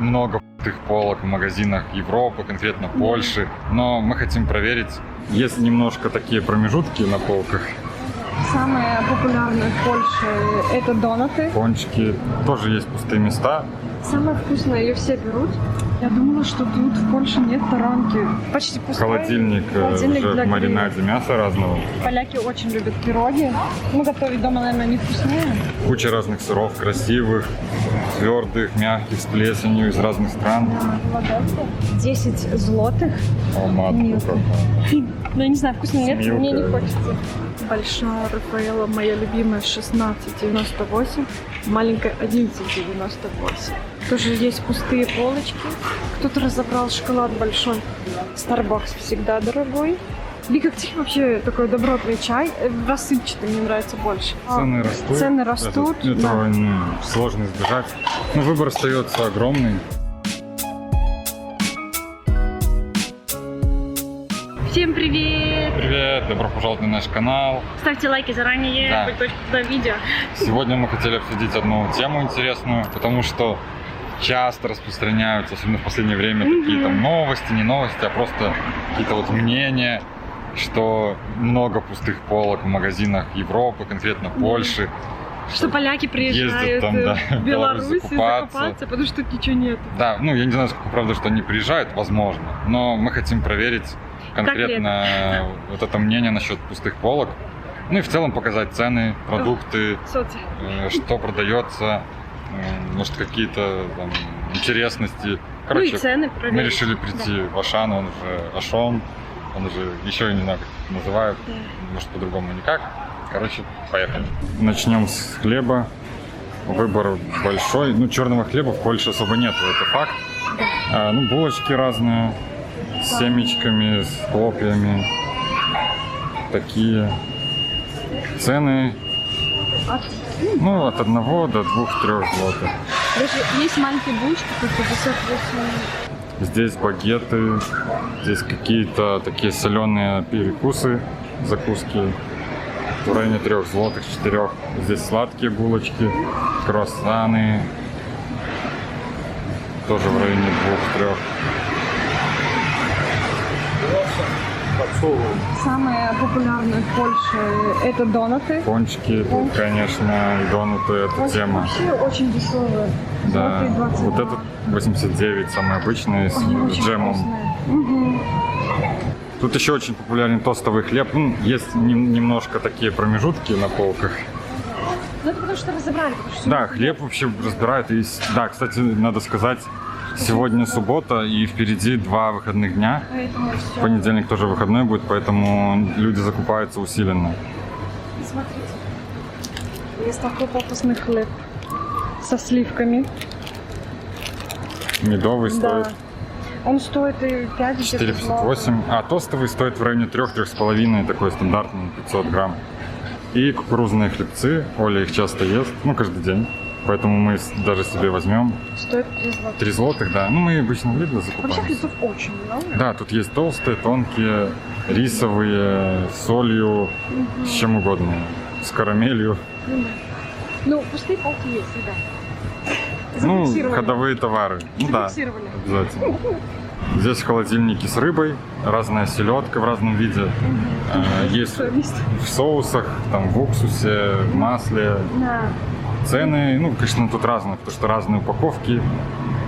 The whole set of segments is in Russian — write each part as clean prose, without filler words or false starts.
много пустых полок в магазинах Европы, конкретно Польши, но мы хотим проверить, есть немножко такие промежутки на полках. Самые популярные в Польше – это донаты. Пончики, тоже есть пустые места. Самое вкусное, ее все берут. Я думала, что тут в Польше нет таранки. Почти пустой. Холодильник уже для в маринаде мяса разного. Поляки очень любят пироги. Ну, готовить дома, наверное, не вкуснее. Куча разных сыров, красивых, твердых, мягких, с плесенью из разных стран. 10 злотых. О, матку Нет. какая. Ну, я не знаю, вкусно нет, Смилка. мне не хочется. Большая Рафаэла, моя любимая, 16,98. Маленькая 11,98. Тоже есть пустые полочки. Кто-то разобрал шоколад большой. Starbucks всегда дорогой. Биг-актив вообще такой добротный чай. Рассыпчатый мне нравится больше. Цены растут. Цены растут. Этого сложно избежать. Но выбор остается огромный. Всем привет! Привет, добро пожаловать на наш канал. Ставьте лайки заранее, Да. хоть точно туда видео. Сегодня мы хотели обсудить одну тему интересную, потому что часто распространяются, особенно в последнее время, такие там новости, не новости, а просто какие-то вот мнения, что много пустых полок в магазинах Европы, конкретно Польши. Что поляки приезжают ездят там, да, в Беларусь закупаться. закупаться, потому что тут ничего нет. Да, ну я не знаю, сколько правда, что они приезжают, возможно, но мы хотим проверить конкретно вот это мнение насчет пустых полок. Ну и в целом показать цены, продукты, Соци. что продается, может какие-то там интересности. Ну и цены проверить. мы решили прийти в Ашан, он же Ашон, он же еще не знаю, как это называют, Да. может по-другому никак. Короче, поехали. Начнем с хлеба. Выбор большой. Ну, черного хлеба в Польше особо нету, это факт. Ну, булочки разные, с семечками, с хлопьями. Такие цены, ну, от 1 до 2-3 злотых. Даже есть маленькие булочки по 58. Здесь багеты, здесь какие-то такие соленые перекусы, закуски в районе 3 злотых, 4. Здесь сладкие булочки, круассаны, тоже в районе 2-3. Самые популярные в Польше это донаты. Пончики, тут, конечно, и донуты, это Пончики тема. вообще очень дешевые. Да, Злотые 22. вот этот 89, самый обычный, с Они очень джемом. вкусные. Тут еще очень популярен тостовый хлеб. Ну, есть немножко такие промежутки на полках. Ну это потому что разобрали. Потому что Да, хлеб вообще разбирают. И, да, кстати, надо сказать, сегодня суббота и впереди 2 выходных дня. Поэтому все. Понедельник тоже выходной будет, поэтому люди закупаются усиленно. Смотрите. Есть такой папусный хлеб со сливками. Медовый Да. стоит Он стоит и 5 4,58, а тостовый стоит в районе 3-3,5, такой стандартный, 500 грамм. И кукурузные хлебцы, Оля их часто ест, ну, каждый день. Поэтому мы даже себе возьмем Стоит 3 злотых. 3 злотых, да. Ну, мы обычно в Lidl Вообще закупаем. хлебцов очень много. Да, тут есть толстые, тонкие, рисовые, с солью, с чем угодно. С карамелью. Ну, пустые полки есть, ребят. Ну, Зафиксировали. ходовые товары. Ну да, Зафиксировали. обязательно. Здесь холодильники с рыбой, разная селедка в разном виде. Есть Совесть. в соусах, там в уксусе, в масле. Да. Цены, ну, конечно, тут разные, потому что разные упаковки,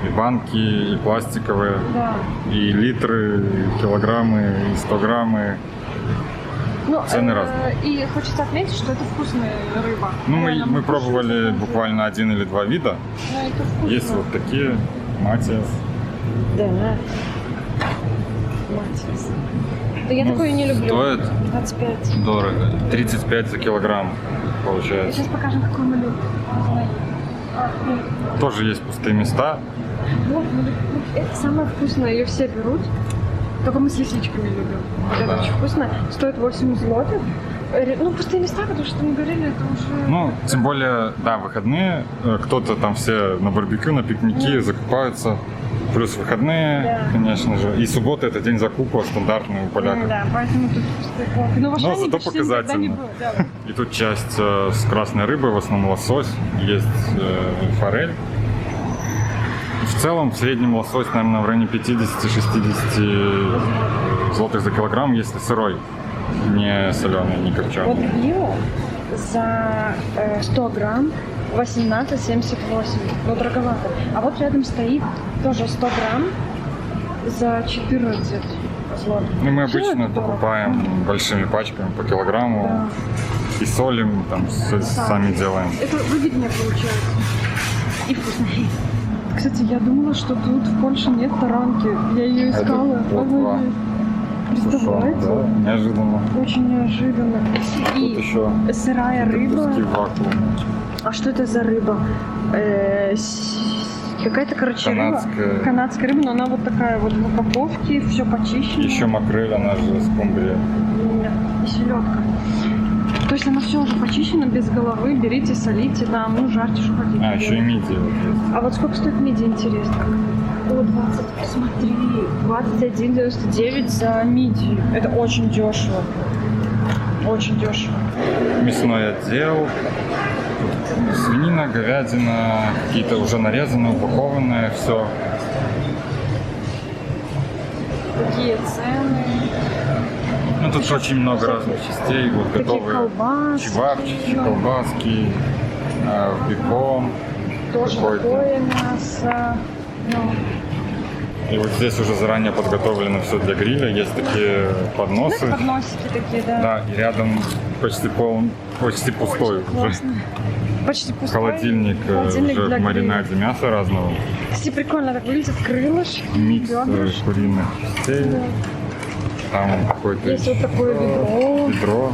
и банки, и пластиковые, Да. и литры, и килограммы, и 100 граммы. Ну, Цены разные. И хочется отметить, что это вкусная рыба. Ну, Реально, мы кушаем, пробовали это буквально 1 или 2 вида. Ну, это вкусно. Есть вот такие, матиас. Да. Матис. Да я Ну, такое не люблю. стоит 25. дорого. 35 за килограмм получается. Сейчас покажем, какой мы любим. Тоже есть пустые места. Вот, это самое вкусное, ее все берут. Только мы с лисичками любим. Вот это Да. очень вкусно. Стоит 8 злотых. Ну, пустые места, потому что мы говорили, это уже... Ну, тем более, да, выходные. Кто-то там все на барбекю, на пикники закупаются. Плюс выходные, Да. конечно же. И суббота — это день закупа стандартный у поляков. Да, поэтому тут пустые полки. Но в Ашане зато почти никогда не показательно. было, да. И тут часть с красной рыбой, в основном лосось. Есть форель. В целом, в среднем лосось, наверное, в районе 50-60 злотых за килограмм, если сырой, не соленый, не Вот копченый. пиво за 100 грамм 18,78. Ну, дороговато. А вот рядом стоит тоже 100 грамм за 14 злотых. Ну, мы Чего обычно это дорого? покупаем большими пачками по килограмму Да. и солим, там, сами делаем. Это выгоднее получается. И вкусно. Кстати, я думала, что тут в Польше нет таранки. Я ее искала. вот Она два. есть. Представляете? Да, неожиданно. Очень неожиданно. Тут И еще сырая рыба. такие вакуумы. А что это за рыба? Какая-то, короче, Канадская. рыба. Канадская рыба, но она вот такая вот в упаковке, все почищено. Еще макрель, она же скумбрия. И селедка. То есть она все уже почищена, без головы. Берите, солите там, ну, жарьте, что хотите. А, еще и мидии вот есть. А вот сколько стоит мидия, интересно? О, 20, посмотри, 21,99 за мидию. Это очень дешево. Очень дешево. Мясной отдел. Свинина, говядина, какие-то уже нарезанные, упакованные, все. Какие цены? Ну, тут очень много разных частей, вот Такие готовые колбаски. чевапчики, Да. колбаски, бекон. Тоже какой-то. такое мясо. Ну, И вот здесь уже заранее подготовлено все для гриля, есть такие подносы. подносики такие, да. Да, и рядом почти пустой уже Классно. Почти пустой. холодильник, Холодильник уже для в маринаде гриля. мяса разного, Кстати, прикольно так выглядят крылышки, микс бедрышки. куриных частей, Да. там какое-то Есть вот такое ведро. ведро,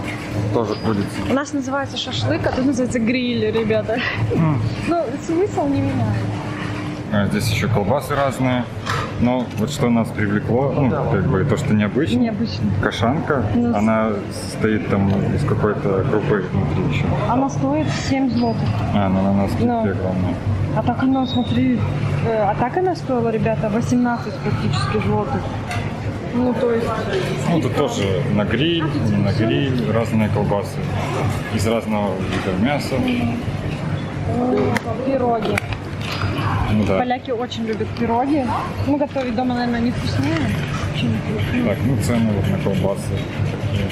тоже курица. У нас называется шашлык, а тут называется гриль, ребята. Ну, смысл не меняет. А здесь еще колбасы разные. Но вот что нас привлекло, ну, как бы то, что необычно. Необычно. Кашанка, Ну, она состоит там из какой-то крупы внутри еще. Она стоит 7 злотых. А, ну на нас Ну. огромная. А так она, смотри, а так она стоила, ребята, 18 практически злотых. Ну, то есть... Ну, тут тоже на гриль, не на гриль, разные колбасы. Из разного вида мяса. Пироги. Ну да. Поляки очень любят пироги. Ну, готовить дома, наверное, не вкуснее. Чем Так, ну цены вот на колбасы такие.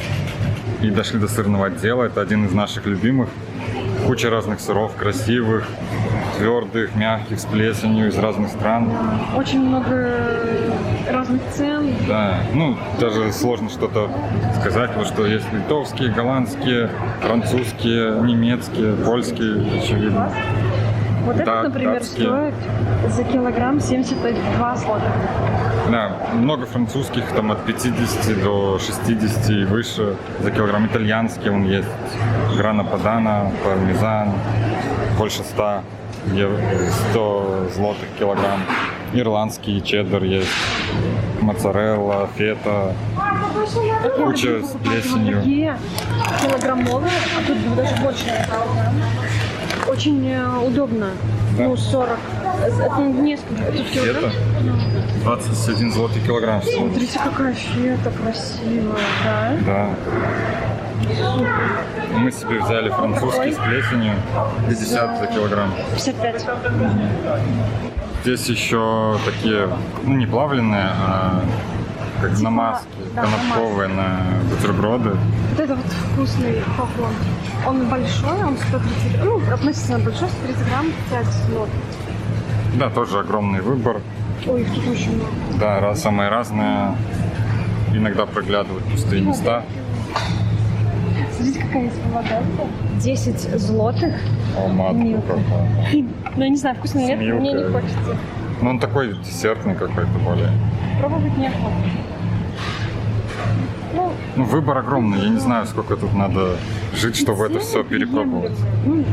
И дошли до сырного отдела. Это один из наших любимых. Куча разных сыров, красивых, твердых, мягких, с плесенью, из разных стран. Очень много разных цен. Да, ну даже сложно что-то сказать, потому что есть литовские, голландские, французские, немецкие, польские, очевидно. Вот Да, этот, например, датские. стоит за килограмм 72 злотых. Да, много французских, там от 50 до 60 и выше за килограмм. Итальянские он есть, грана падана, пармезан, больше 100 злотых килограмм. Ирландский чеддер есть, моцарелла, фета, куча с плесенью. Такие килограммовые, а тут даже больше. Очень удобно. Да. Ну, 40. Это несколько. Тут Фета килограмм. 21 злотый килограмм. Смотрите, какая фета красивая, да? Да. Мы себе взяли французский с плесенью, 50 за килограмм. 55. Здесь еще такие, ну не плавленые, а как Типа, намазки, да, коноплевые на бутерброды. Вот это вот вкусный поклон. Он большой, он 130, ну, относительно большой, 130 грамм, 5 злотых. Да, тоже огромный выбор. Ой, их тут очень много. Да, самые разные. Иногда проглядывают пустые места. Смотрите, какая есть молодая. 10 злотых. О, матку Милка. какая. Ну, я не знаю, вкусно или нет, Милка. мне не хочется. Ну, он такой десертный какой-то более. Пробовать не охота. Ну, Ну, выбор огромный. Я не знаю, сколько тут надо жить, чтобы это все цены перепробовать. приемлемые.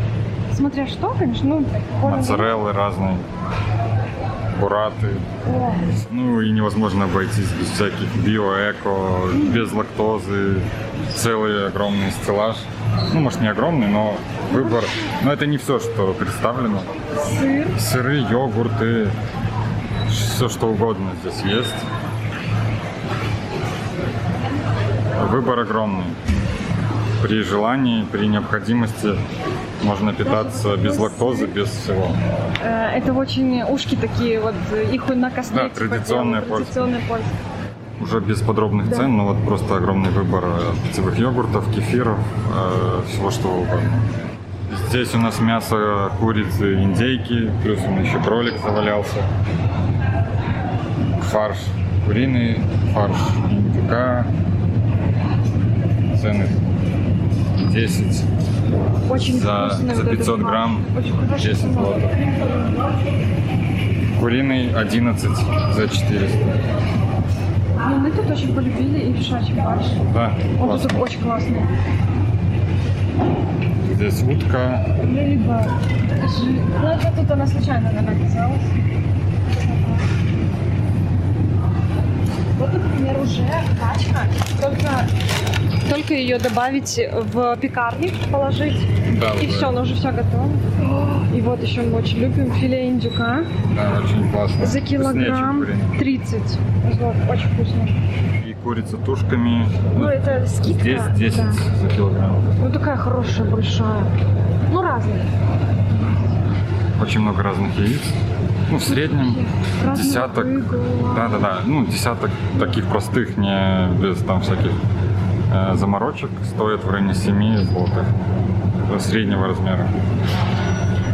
Ну, смотря что, конечно, ну, Моцареллы разные, бураты. О, Ну и невозможно обойтись без всяких био-эко, без лактозы, целый огромный стеллаж. Ну, может, не огромный, но выбор. Но это не все, что представлено. сыр. Сыры, йогурты, все что угодно здесь есть. Выбор огромный. При желании, при необходимости Можно питаться без лактозы, без всего. Это очень ушки такие, вот их на косметику. Да, традиционная делают, традиционная польза. Уже без подробных Да. цен, но вот просто огромный выбор питьевых йогуртов, кефиров, всего что угодно. Здесь у нас мясо курицы, индейки, плюс он еще кролик завалялся. Фарш куриный, фарш индюка. Цены 10 Очень за вкусный вот 500 этот грамм, фарш. Очень хороший 10 вкус. злотых. Куриный 11 за 400. Ну, мы тут очень полюбили и кошачий фарш. Да, Он классно. тут очень классный. Здесь утка. Рыба. Ну, это тут она случайно, наверное, оказалась. Вот, например, уже качка. Только ее добавить в пекарник, положить. Да, И уже. все, она уже вся готова. И вот еще мы очень любим филе индюка. Да, очень классно. За Вкуснее, чем килограмм куриный. 30. Вот, очень вкусно. И курица тушками. Ну, это скидка. Здесь 10 да. за килограмм. Ну, такая хорошая, большая. Ну, разные. Очень много разных яиц. Ну, в среднем Разных десяток. выгула. Да. Ну, десяток таких простых, не без там всяких заморочек, стоит в районе 7 злотых. Среднего размера.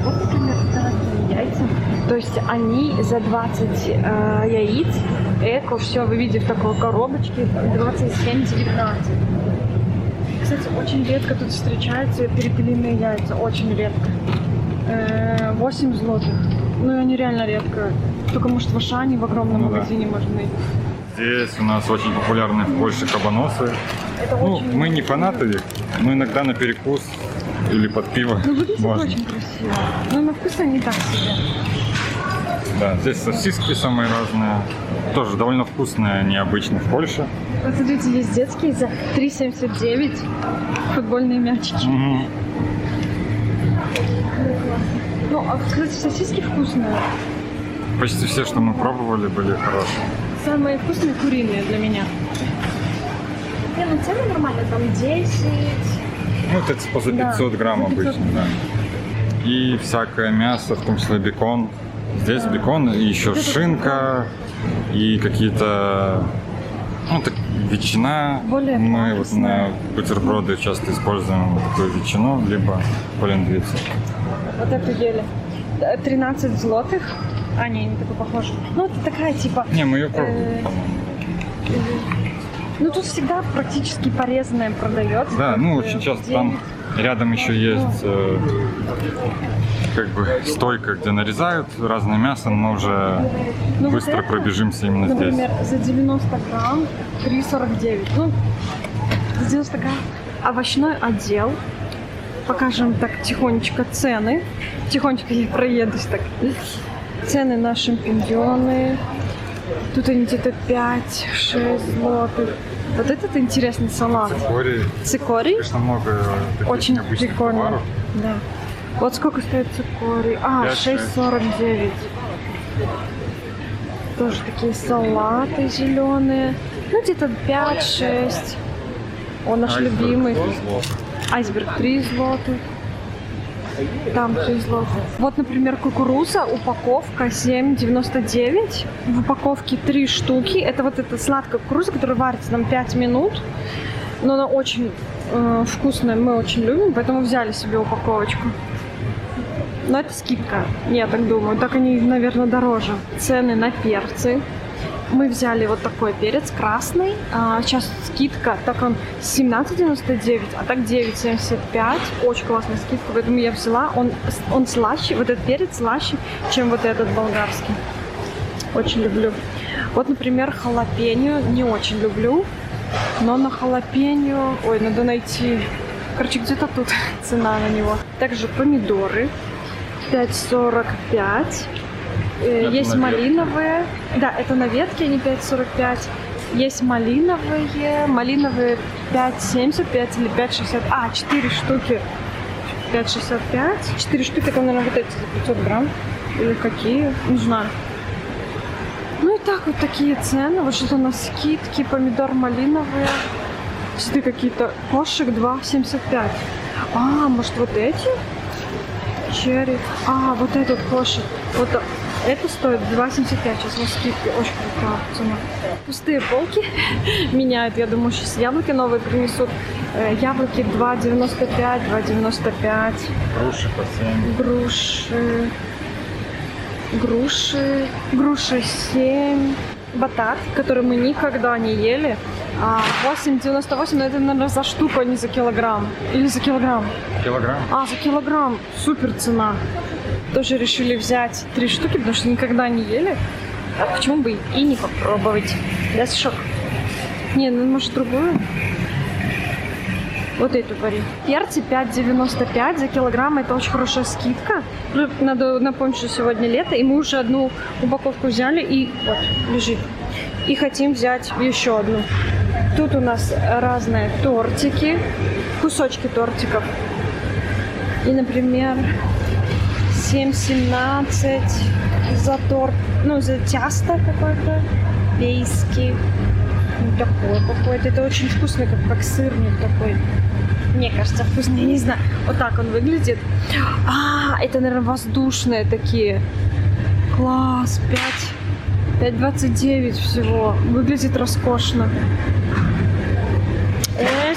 Вот, например, дорогие яйца. То есть они за 20 яиц, эко, все, вы видите в такой коробочке, 27,19. Кстати, очень редко тут встречаются перепелиные яйца, очень редко. 8 злотых. Ну, и они реально редко. Только, может, в Ашане, в огромном Ну да. магазине можно найти. Здесь у нас очень популярны в Польше кабаносы. Это Ну, очень... мы не фанаты их, но иногда на перекус или под пиво Ну, выглядит можно. очень красиво. Но на вкус они так себе. Да, здесь сосиски самые разные. Тоже довольно вкусные, необычные в Польше. Вот смотрите, есть детские за 3,79 футбольные мячики. Мгм. Ну, а, кстати, сосиски вкусные. Почти все, что мы пробовали, были хорошие. Самые вкусные куриные для меня. Не, ну цены нормальные, там 10. Ну, это типа за 500 Да, грамм за 500. обычно, да. И всякое мясо, в том числе бекон. Здесь бекон, и еще Это шинка, и какие-то, ну, так, ветчина. Более Мы вот на пафосная. бутерброды часто используем такую ветчину, либо полиндвицу. Вот эту ели. 13 злотых. А, не такой похож. Ну, это такая, типа... Не, мы ее пробовали, Э, по-моему. Ну, тут всегда практически порезанное продается. Да, как ну, бы очень часто в там день. рядом еще есть как бы стойка, где нарезают разное мясо, но мы уже Ну, вот быстро это, пробежимся именно здесь. Например, за 90 грамм 3,49. Ну, за 90 грамм. Овощной отдел. Покажем так тихонечко цены. Тихонечко я проедусь так. Цены на шампиньоны. Тут они где-то 5-6 злотых. Вот этот интересный салат. Цикорий. Цикорий. Конечно, много таких Очень необычных прикольно. товаров. Да. Вот сколько стоит цикорий? А, 5-6. 6,49. Тоже такие салаты зеленые. Ну, где-то 5-6. О, наш Айсберг, любимый. 100 злотых. Айсберг 3 злотых. Там 3 злотых. Вот, например, кукуруза, упаковка 7,99. В упаковке 3 штуки. Это вот эта сладкая кукуруза, которая варится нам 5 минут. Но она очень вкусная, мы очень любим, поэтому взяли себе упаковочку. Но это скидка, я так думаю. Так они, наверное, дороже. Цены на перцы. Мы взяли вот такой перец красный. Сейчас скидка, так он 17,99, а так 9,75. Очень классная скидка, поэтому я взяла. Он слаще, вот этот перец слаще, чем вот этот болгарский. Очень люблю. Вот, например, халапеньо не очень люблю. Но на халапеньо... Ой, надо найти... Короче, где-то тут цена на него. Также помидоры. 5,45. Есть на ветке. малиновые. Да, это на ветке, они 5,45. Есть малиновые. Малиновые 5,75 или 5,60. 4 штуки. 5,65. 4 штуки, это, наверное, вот эти за 500 грамм. Или какие? Не знаю. Ну и так вот такие цены. Вот что-то на скидки. Помидор малиновые. Сюда какие-то. Кошек 2,75. Может вот эти? черри. А, вот этот кошек. Вот это стоит 2,75. Сейчас на скидке. Очень крутая цена. Пустые полки меняют. Я думаю, сейчас яблоки новые принесут. Яблоки 2,95, 2,95. Груши по 7. Груши 7. Батат, который мы никогда не ели. 8,98, но это, наверное, за штуку, а не за килограмм. Или за килограмм? Килограмм? За килограмм. Супер цена. Тоже решили взять 3 штуки, потому что никогда не ели. А почему бы и не попробовать? Да, Сашок? Не, ну может другую? Вот эту вари. Перцы 5,95 за килограмм. Это очень хорошая скидка. Надо напомнить, что сегодня лето, и мы уже одну упаковку взяли, и вот, лежит. И хотим взять еще одну. Тут у нас разные тортики, кусочки тортиков. И, например, 7,17 за торт, ну, за тесто какое-то, пейски. Ну, такой какой-то. Это очень вкусный, как сырник такой. Мне кажется, вкусный, я не знаю. Вот так он выглядит. Это, наверное, воздушные такие. Класс, 5,29 всего. Выглядит роскошно.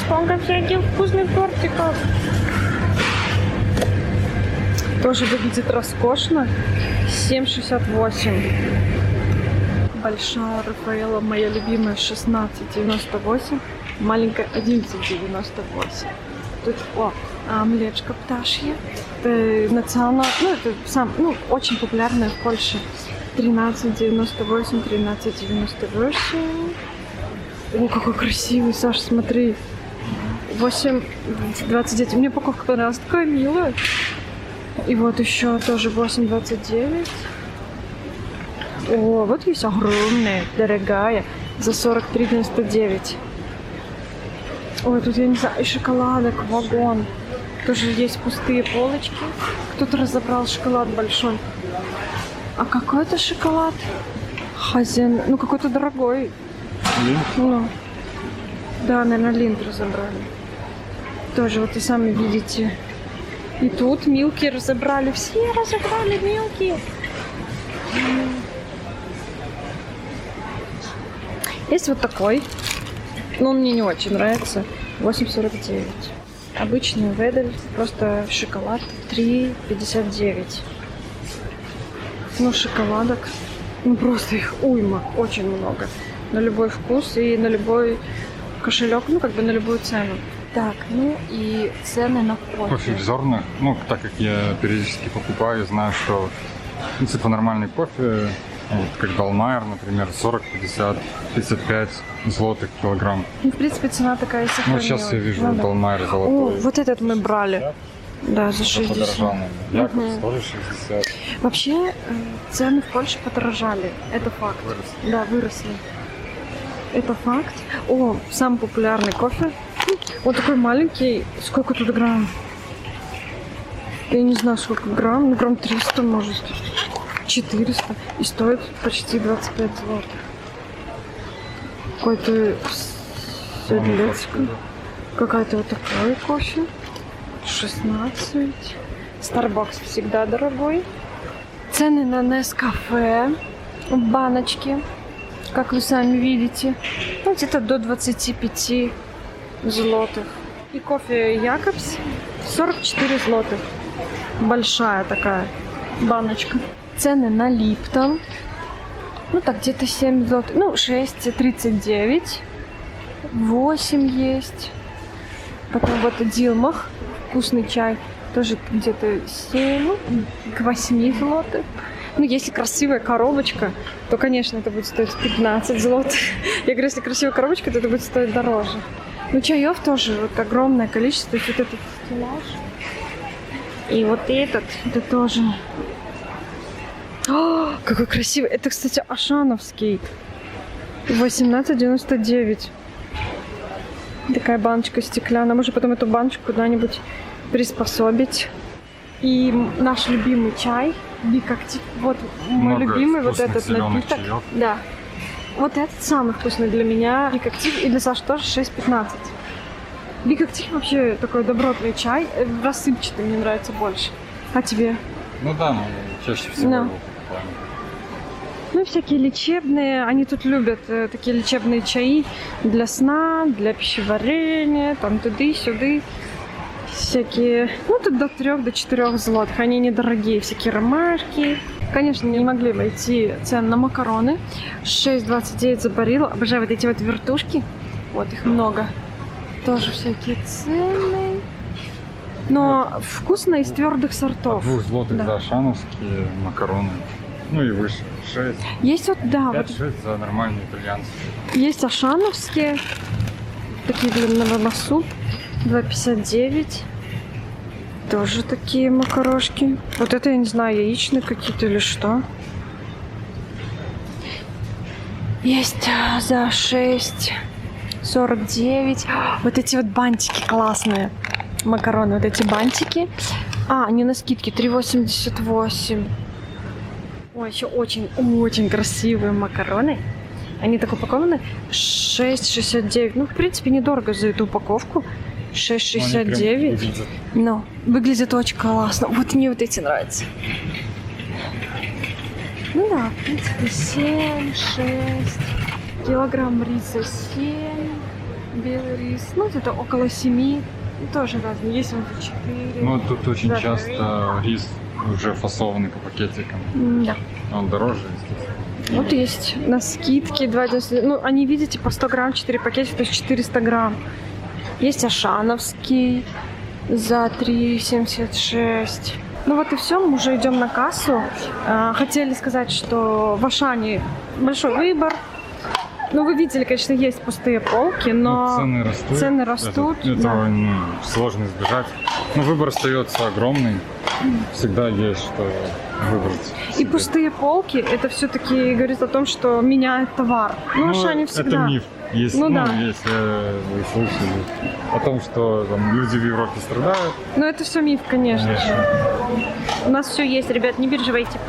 Сколько всяких вкусных тортиков. Тоже выглядит роскошно. 7,68. Большая Рафаэлла, моя любимая, 16,98. Маленькая 11,98. Тут, млечко пташье. Это национал, это очень популярное в Польше. 13,98, 13,98. О, какой красивый, Саш, смотри. 8,29. Мне упаковка понравилась, такая милая. И вот еще тоже 8,29. О, вот есть огромная, дорогая, за 43,99. Ой, тут, я не знаю, и шоколадок, вагон. Тоже есть пустые полочки. Кто-то разобрал шоколад большой. А какой это шоколад? Хозяин, какой-то дорогой. Линд? Да, наверное, Линд разобрали. Тоже, вот и сами видите. И тут Милки разобрали. Все разобрали Милки. Есть вот такой. Но он мне не очень нравится. 8,49. Обычный Ведель, просто шоколад 3,59. Шоколадок. Просто их уйма. Очень много. На любой вкус и на любой кошелек, на любую цену. Так, и цены на кофе. Кофе в зернах. Так как я периодически покупаю, знаю, что в принципе нормальный кофе, вот, как Далмайер, например, 40, 50, 55 злотых килограмм. В принципе, цена такая сохранилась. Сейчас я вижу Далмайер золотой. О, вот этот мы брали. Да, за 60. Подорожал, Якобс тоже 60. Вообще, цены в Польше подорожали. Это факт. Выросли. Да, выросли. Это факт. О, самый популярный кофе. Вот такой маленький. Сколько тут грамм? Я не знаю, сколько грамм. Грамм 300, может. 400. И стоит почти 25 злотых. Какой-то седлецкий. Какая-то вот такой кофе. 16. Starbucks всегда дорогой. Цены на Nescafe в баночке, как вы сами видите, где-то до 25 злотых. И кофе Якобс 44 злотых. Большая такая баночка. Цены на Липтон. Где-то 7 злотых. 6,39. 8 есть. Потом вот Дилмах. Вкусный чай. Тоже где-то 7, к 8 злотых. Если красивая коробочка, то, конечно, это будет стоить 15 злотых. Я говорю, если красивая коробочка, то это будет стоить дороже. Чаев тоже вот огромное количество. То есть вот этот стеллаж. И вот этот, это тоже. О, какой красивый. Это, кстати, ашановский. 18,99. Такая баночка стеклянная. Можно потом эту баночку куда-нибудь приспособить. И наш любимый чай. Биг Актив. Вот мой любимый вот этот напиток. Чаёв. Да. Вот этот самый вкусный для меня. Биг Актив. И для Саши тоже 6,15. Биг Актив вообще такой добротный чай. Рассыпчатый мне нравится больше. А тебе? Ну да, мы чаще всего Да. его покупаем. Ну, всякие лечебные, они тут любят такие лечебные чаи для сна, для пищеварения, там туды-сюды. Всякие, ну, тут до 3-4 злотых, они недорогие, всякие ромашки. Конечно, не могли войти цены на макароны. 6,29 за баррел. Обожаю вот эти вот вертушки. Вот их много. Тоже всякие цены. Но вкусно из твердых сортов. 2 злотых Да. за ашановские макароны. Ну и выше. 6. Есть вот, да, вот 5-6 за нормальные итальянские. есть ашановские. Такие на суп. 2,59. Тоже такие макарошки. Вот это, я не знаю, яичные какие-то или что. Есть за 6,49. Вот эти вот бантики классные. Макароны, вот эти бантики. А, они на скидке 3,88. Ой, еще очень красивые макароны. Они так упакованы. 6,69. Ну, в принципе, недорого за эту упаковку. 6,69. Но выглядит очень классно. Вот мне вот эти нравятся. Ну да, в принципе, 7, 6. Килограмм риса 7. Белый рис. Ну, это около 7. Тоже разные. Есть он за 4. Ну тут очень за часто рис уже фасованный по пакетикам. 3. Да. Он дороже, естественно. Вот есть на скидке 2,90. Ну, они, видите, по 100 грамм 4 пакетика, то есть 400 грамм. Есть ашановский за 3,76. Ну вот и все, мы уже идем на кассу. Хотели сказать, что в Ашане большой выбор. Ну, вы видели, конечно, есть пустые полки, но Ну, цены растут. цены растут, Этого да. ну, сложно избежать. Но выбор остается огромный. Всегда есть что выбрать. И себе. пустые полки, это все-таки говорит о том, что меняет товар. Ну, Ашане всегда. Это миф. Есть, Ну да. если вы слышали о том, что там, люди в Европе страдают. Но это все миф, конечно же. Конечно. У нас все есть, ребят, не переживайте.